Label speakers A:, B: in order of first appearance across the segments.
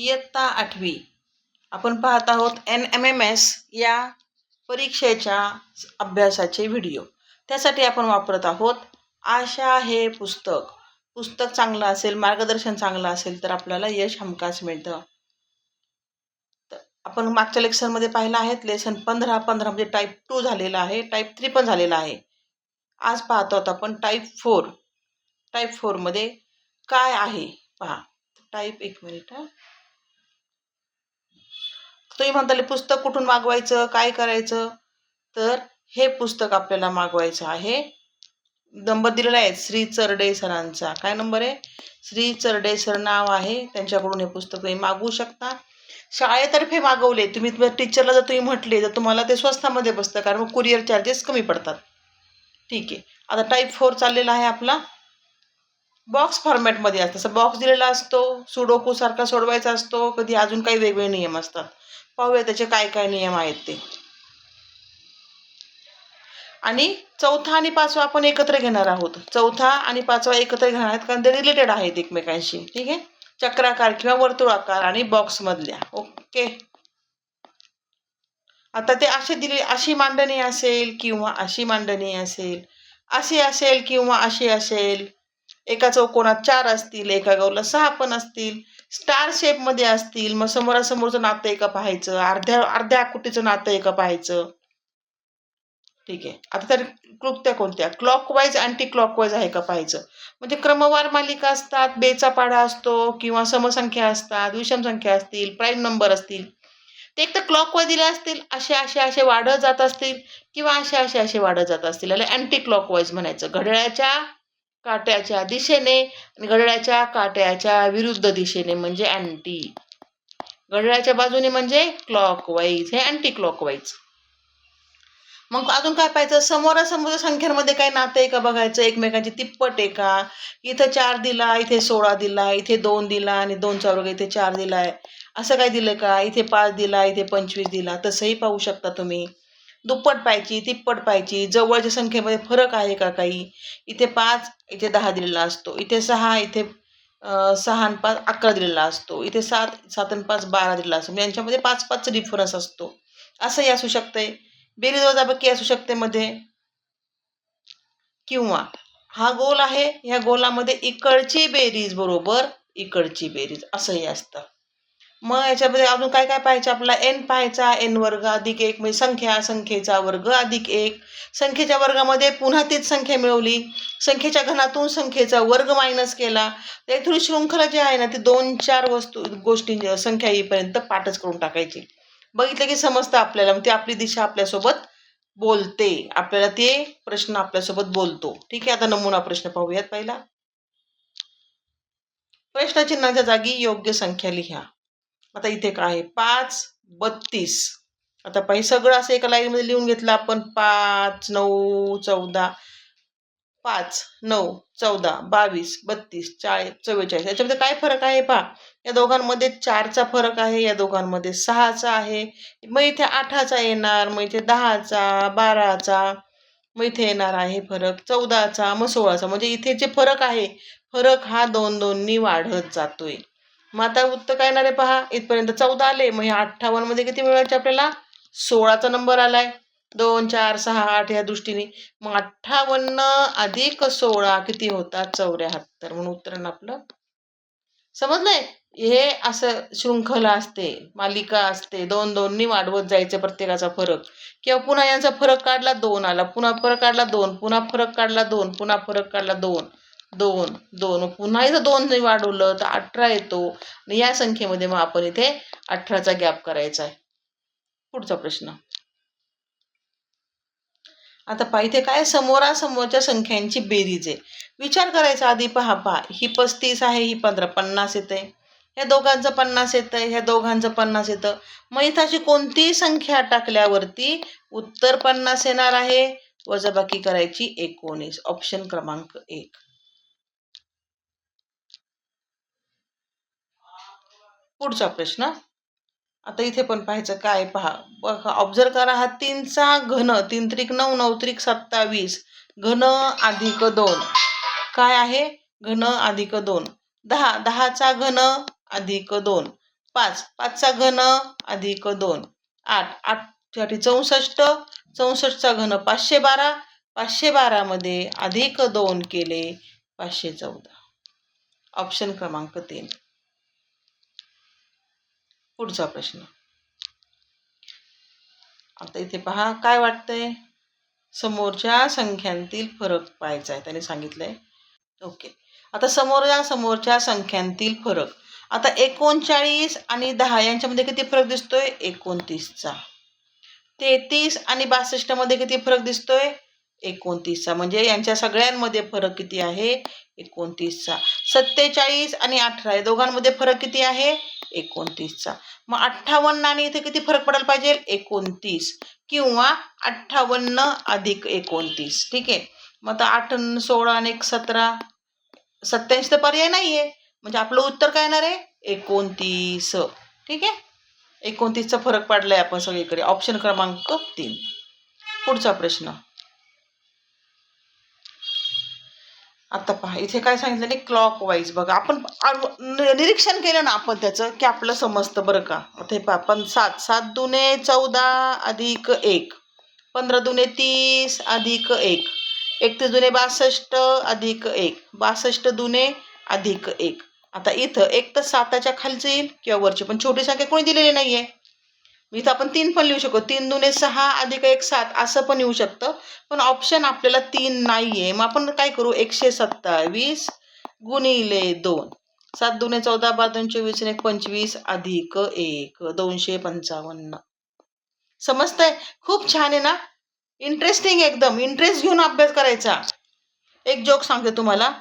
A: इयत्ता 8वी आपण पाहत आहोत NMMS या परीक्षेच्या अभ्यासाचे व्हिडिओ. त्यासाठी आपण वापरत आहोत आशा हे पुस्तक. पुस्तक चांगलं असेल, मार्गदर्शन चांगलं असेल तर आपल्याला यश हमखास मिळतं. तर आपण मागच्या लेक्चरमध्ये पाहिलं आहे लेसन 15 म्हणजे टाईप 2 झालेला आहे, टाईप 3 पण झालेला आहे. आज पाहतो आहोत आपण टाईप 4. टाईप 4 मध्ये काय आहे पहा. Type 1 minute. तुम्ही म्हणताले पुस्तक कुठून मागवायचं, काय करायचं, तर हे पुस्तक आपल्याला मागवायचं आहे. नंबर दिलेला आहे श्री चरडे सरांचा. काय नंबर आहे? श्री चरडे सर नाव आहे, त्यांच्याकडून हे पुस्तक तुम्ही मागवू शकता. शाळेतर्फे मागवले तुम्ही, टीचरला जर तुम्ही म्हटले तर तुम्हाला ते स्वस्तामध्ये बसतं, कारण मग कुरिअर चार्जेस कमी पडतात. ठीक आहे. आता टाईप 4 चाललेला आहे आपला. बॉक्स फॉर्मॅटमध्ये असतं. असं बॉक्स दिलेला असतो, सुडोकू सारखा सोडवायचा असतो, कधी अजून काही वेगवेगळे नियम असतात. पाहूया त्याचे काय काय नियम आहेत ते. आणि चौथा आणि पाचवा आपण एकत्र घेणार आहोत. चौथा आणि पाचवा एकत्र घेणार आहेत कारण ते रिलेटेड आहेत एकमेकांशी. ठीक आहे. चक्राकार किंवा वर्तुळाकार आणि बॉक्स मधल्या. ओके. आता ते अशी मांडणी असेल किंवा अशी मांडणी असेल, अशी असेल किंवा अशी असेल. एका चौकोनात 4 असतील, एका गौला 6 पण असतील, स्टार शेप मध्ये असतील, मग समोरासमोरचं नातं एका पाहायचं, अर्ध्या आकृतीचं नातं एका पाहायचं. ठीक आहे. आता तर कृत्या कोणत्या, क्लॉकवाईज अँटी क्लॉकवाईज आहे का पाहायचं. म्हणजे क्रमवार मालिका असतात, बेचा पाढा असतो किंवा समसंख्या असतात, विषम संख्या असतील, प्राईम नंबर असतील. ते एक तर क्लॉकवाईज दिले असतील, असे वाढत जात असतील किंवा असे वाढत जात असतील. याला अँटी क्लॉकवाईज म्हणायचं. घड्याळाच्या काट्याच्या दिशेने आणि घड्याळाच्या काट्याच्या विरुद्ध दिशेने म्हणजे अँटी. घड्याळाच्या बाजूने म्हणजे क्लॉकवाईज, हे अँटी क्लॉकवाईज. मग अजून काय पाहायचं, समोरासमोर संख्यांमध्ये काय नातं आहे का बघायचं, एकमेकांची तिप्पट आहे का. इथं 4 दिला, इथे 16 दिला, इथे 2 दिला आणि 2चा वर्ग इथे 4 दिलाय, असं काय दिलं का. इथे 5 दिला, इथे 25 दिला, तसंही पाहू शकता तुम्ही. दुप्पट पाहायची, तिप्पट पाहायची, जवळच्या संख्येमध्ये फरक आहे का काही. इथे 5, इथे 10 दिलेला असतो, इथे 6, इथे 6 आणि 5 11 दिलेला असतो, इथे 7 आणि 5 12 दिलेला असतो. यांच्यामध्ये 5 डिफरन्स असतो. असंही असू शकतंय. बेरीज वजाबाकी असू शकते मध्ये. किंवा हा गोल आहे, ह्या गोलामध्ये इकडची बेरीज बरोबर इकडची बेरीज असंही असतं. मग याच्यामध्ये अजून काय काय पाहायचं आपल्याला. n पाहायचा, n वर्ग अधिक 1 म्हणजे संख्येचा वर्ग अधिक 1. संख्येच्या वर्गामध्ये पुन्हा तीच संख्या मिळवली, संख्येच्या घनातून संख्येचा वर्ग मायनस केला. तर थोडी शृंखला जी आहे ना, ती 2-4 गोष्टी संख्या येईपर्यंत पाठच करून टाकायची. बघितलं की समजतं आपल्याला, मग ती आपली दिशा आपल्यासोबत बोलते, आपल्याला ते प्रश्न आपल्यासोबत बोलतो. ठीक आहे. आता नमुना प्रश्न पाहूयात. पहिला प्रश्नचिन्हाच्या जागी योग्य संख्या लिहा. आता इथे काय आहे, 5 32. आता पाहिजे सगळं असं एका लाईन मध्ये लिहून घेतलं आपण. 5 9 14, 5 9 14 22 32 40 44. याच्यामध्ये काय फरक आहे पहा. या दोघांमध्ये 4चा फरक आहे, या दोघांमध्ये 6चा आहे. मग इथे 8चा येणार, मग इथे 10चा, 12चा, मग इथे येणार आहे फरक 14चा, मग 16चा. म्हणजे इथे जे फरक आहे, फरक हा 2-2नी वाढत जातोय. मग आता उत्तर काय येणार आहे पहा. इथपर्यंत 14 आले, मग ह्या 58 मध्ये किती मिळवायचे आपल्याला. 16चा नंबर आलाय. 2 4 6 8 या दृष्टीने. मग 58 अधिक 16 किती होतात 74. म्हणून उत्तर आपलं समजलंय. हे असं शृंखला असते, मालिका असते, 2-2नी वाढवत जायचं प्रत्येकाचा फरक. किंवा पुन्हा यांचा फरक काढला 2 आला, पुन्हा फरक काढला 2, पुन्हा फरक काढला 2, पुन्हा फरक काढला 2 2 2, पुन्हा इथं 2 वाढवलं तर 18 येतो. आणि या संख्येमध्ये मग आपण इथे 18चा गॅप करायचा आहे. पुढचा प्रश्न. आता पहा इथे काय, समोरासमोरच्या संख्यांची बेरीज आहे. विचार करायचा आधी. पहा ही 35 आहे, ही 15, 50 येते. ह्या दोघांचं 50 येतं, ह्या दोघांचं 50 येतं. मग इथं अशी कोणतीही संख्या टाकल्यावरती उत्तर 50 येणार आहे. वजाबाकी करायची 19. ऑप्शन क्रमांक 1. पुढचा प्रश्न. आता इथे पण पाहायचं काय पहा. ऑब्झर्व करा. हा 3चा घन, 3 त्रिक 9 9 त्रिक 27, घन अधिक 2 काय आहे, घन अधिक 2. 10 10चा घन अधिक 2. 5, 5चा घन अधिक 2, 8, 8 साठी 64, 64चा घन 512, 512 मध्ये अधिक 2 केले 514. ऑप्शन क्रमांक 3. पुढचा प्रश्न. आता इथे पहा काय वाटतंय, समोरच्या संख्यांतील फरक पाहायचा आहे त्याने सांगितलंय. ओके, आता समोरच्या संख्यांतील फरक. आता 39 आणि 10 यांच्यामध्ये किती फरक दिसतोय? 29चा. 33 आणि 62 मध्ये किती फरक दिसतोय? 29चा. म्हणजे यांच्या सगळ्यांमध्ये फरक किती आहे? 29चा. 47 आणि 18 या दोघांमध्ये फरक किती आहे? 29चा. मग 58 आणि इथे किती फरक पडायला पाहिजे? 29 किंवा 58 अधिक 29. ठीक आहे. मग आता 8 16 आणि 17, 87 तर पर्याय नाहीये, म्हणजे आपलं उत्तर काय येणार आहे? 29. ठीक आहे. 29चा फरक पाडलाय आपण सगळीकडे. ऑप्शन क्रमांक 3. पुढचा प्रश्न. आता पहा इथे काय सांगितलं, क्लॉक वाईज. बघा आपण निरीक्षण केलं ना आपण त्याचं की आपलं समजतं बरं का. आता हे पहा, पण 7, 7 दुने 14 अधिक 1, 15 दुने 30 अधिक 1, 31 दुने 62 अधिक 1, 62 दुने अधिक 1. आता इथं एक तर 7च्या खालचं येईल किंवा वरची, पण छोटी संख्या कोणी दिलेली नाहीये. इथं आपण 3 पण लिहू शकतो. 3 दुने 6 अधिक 1 7 असं पण येऊ शकतं. पण ऑप्शन आपल्याला 3 नाहीये. मग आपण काय करू? 127 गुणिले 2, 7 दुने 14, 12 दुने 24 आणि 25 अधिक 1, 255. समजतंय? खूप छान आहे ना. इंटरेस्टिंग, एकदम इंटरेस्ट घेऊन अभ्यास करायचा. एक जोक सांगते तुम्हाला.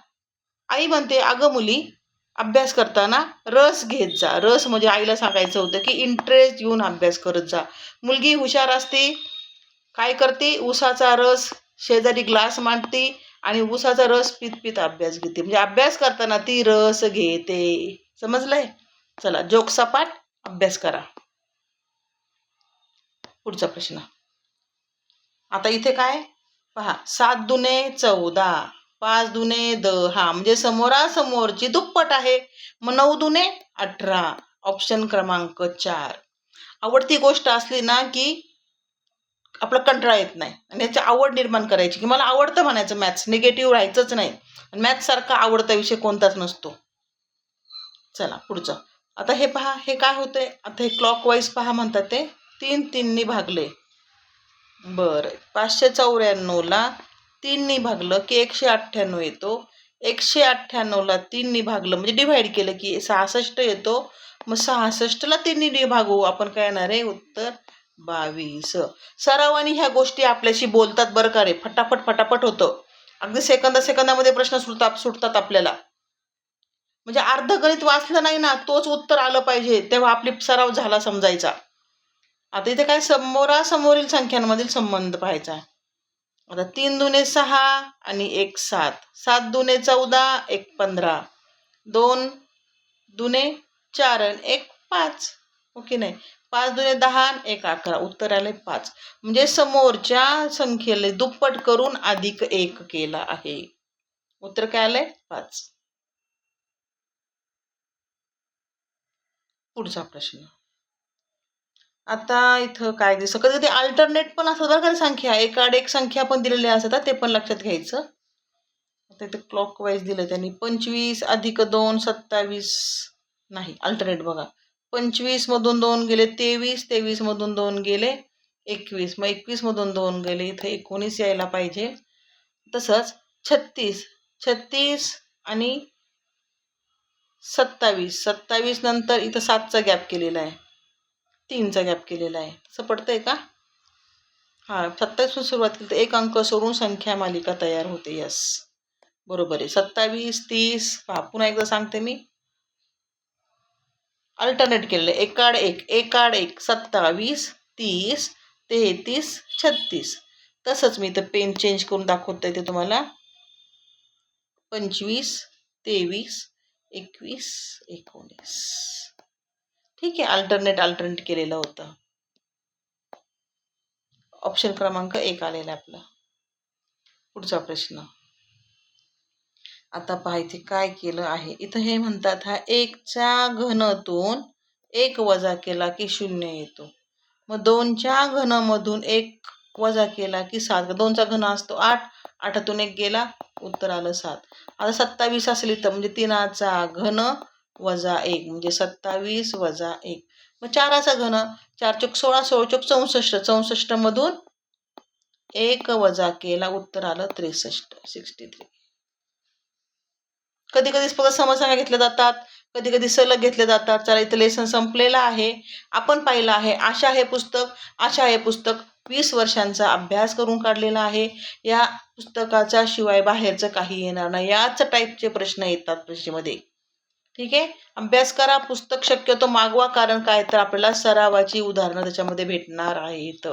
A: आई म्हणते, अगं मुली, अभ्यास करताना रस घेत जा. रस म्हणजे आईला सांगायचं होतं की इंटरेस्ट घेऊन अभ्यास करत जा. मुलगी हुशार असते, काय करते? ऊसाचा रस शेजारी ग्लास मांडते आणि ऊसाचा रस पीत पीत अभ्यास घेते. म्हणजे अभ्यास करताना ती रस घेते. समजलंय? चला, जोक सपाट, अभ्यास करा. पुढचा प्रश्न. आता इथे काय पहा, 7 दुने 14, 5 दुने 10, म्हणजे समोरासमोरची दुप्पट आहे. मग 9 दुने 18. ऑप्शन क्रमांक 4. आवडती गोष्ट असली ना की आपला कंटाळा येत नाही, आणि याची आवड निर्माण करायची की मला आवडतं म्हणायचं. मॅथ्स निगेटिव्ह राहायचंच नाही. मॅथ्स सारखा आवडता विषय कोणताच नसतो. चला पुढचं. आता हे पहा, हे काय होतंय. आता हे क्लॉक वाईज पहा म्हणतात ते 3 3नी भागले. बरं, 594ला 3नी भागलं की 198 येतो. 198ला 3नी भागलं म्हणजे डिव्हाइड केलं की 66 येतो. मग 66ला 3नी भागू, आपण काय येणार आहे? उत्तर 22. सरावानी ह्या गोष्टी आपल्याशी बोलतात बरं का रे. फटाफट फटाफट होतं. अगदी सेकंदामध्ये प्रश्न सुटतात आपल्याला. म्हणजे अर्ध गणित वाचलं नाही ना, तोच उत्तर आलं पाहिजे, तेव्हा आपली सराव झाला समजायचा. आता इथे काय समोरासमोरील संख्यांमधील संबंध पाहायचा. आता 3 दुने 6 आणि 1 7, 7 दुने 14, 1 15, 2 दुने 4 आणि 1 5. ओके नाही, 5 दुने 10 आणि 1 11. उत्तर आले 5. म्हणजे समोरच्या संख्येला दुप्पट करून अधिक 1 केला आहे. उत्तर काय आलंय? 5. पुढचा प्रश्न. आता इथं काय दिसतं, कधी कधी अल्टरनेट पण असतात बरं का संख्या. एकाड एक संख्या पण दिलेल्या असतात, ते पण लक्षात घ्यायचं. आता इथे क्लॉक वाईज दिलं त्यांनी. 25 अधिक 2 27. नाही, अल्टरनेट बघा. 25 मधून 2 गेले 23, 23 मधून 2 गेले 21, मग 21 मधून 2 गेले इथे 19 यायला पाहिजे. तसंच 36, 36 आणि 27, 27 नंतर इथं 7चा गॅप केलेला आहे, 3चा गॅप केलेला आहे. तसं पडतंय का? हा, 27 सुरुवात केली तर एक अंक सोडून संख्या मालिका तयार होते. यस, बरोबर आहे. 27 30. पहा पुन्हा एकदा सांगते मी. अल्टरनेट केलेलं आहे, एकाड एक 27 30 33 36. तसंच मी इथं पेन चेंज करून दाखवते ते तुम्हाला. 25 23 21 19. ठीक आहे, अल्टरनेट केलेलं होतं. ऑप्शन क्रमांक 1 आलेला आपला. पुढचा प्रश्न. आता पहा इथे काय केलं आहे. इथं हे म्हणतात, हा 1च्या घनातून 1 वजा केला की 0 येतो. मग 2च्या घनमधून 1 वजा केला की 7. 2चा घन असतो 8, 8तून 1 गेला, उत्तर आलं 7. आता 27 असेल इथं म्हणजे 3चा घन वजा 1 म्हणजे 27 वजा 1. मग 4चा घन 4 चोक 16, 16 चोक 64, 64 मधून 1 वजा केला, उत्तर आलं 63. कधी कधी फक्त समस्या घेतल्या जातात, कधी कधी सलग घेतले जातात. चला इथं लेसन संपलेला आहे. आपण पाहिलं आहे आशा हे पुस्तक 20 वर्षांचा अभ्यास करून काढलेला आहे. या पुस्तकाच्या शिवाय बाहेरचं काही येणार नाही. याच टाईपचे प्रश्न येतात परीक्षेमध्ये. ठीक आहे, अभ्यास करा. पुस्तक शक्यतो मागवा, कारण काय तर आपल्याला सरावाची उदाहरणं त्याच्यामध्ये भेटणार आहेत.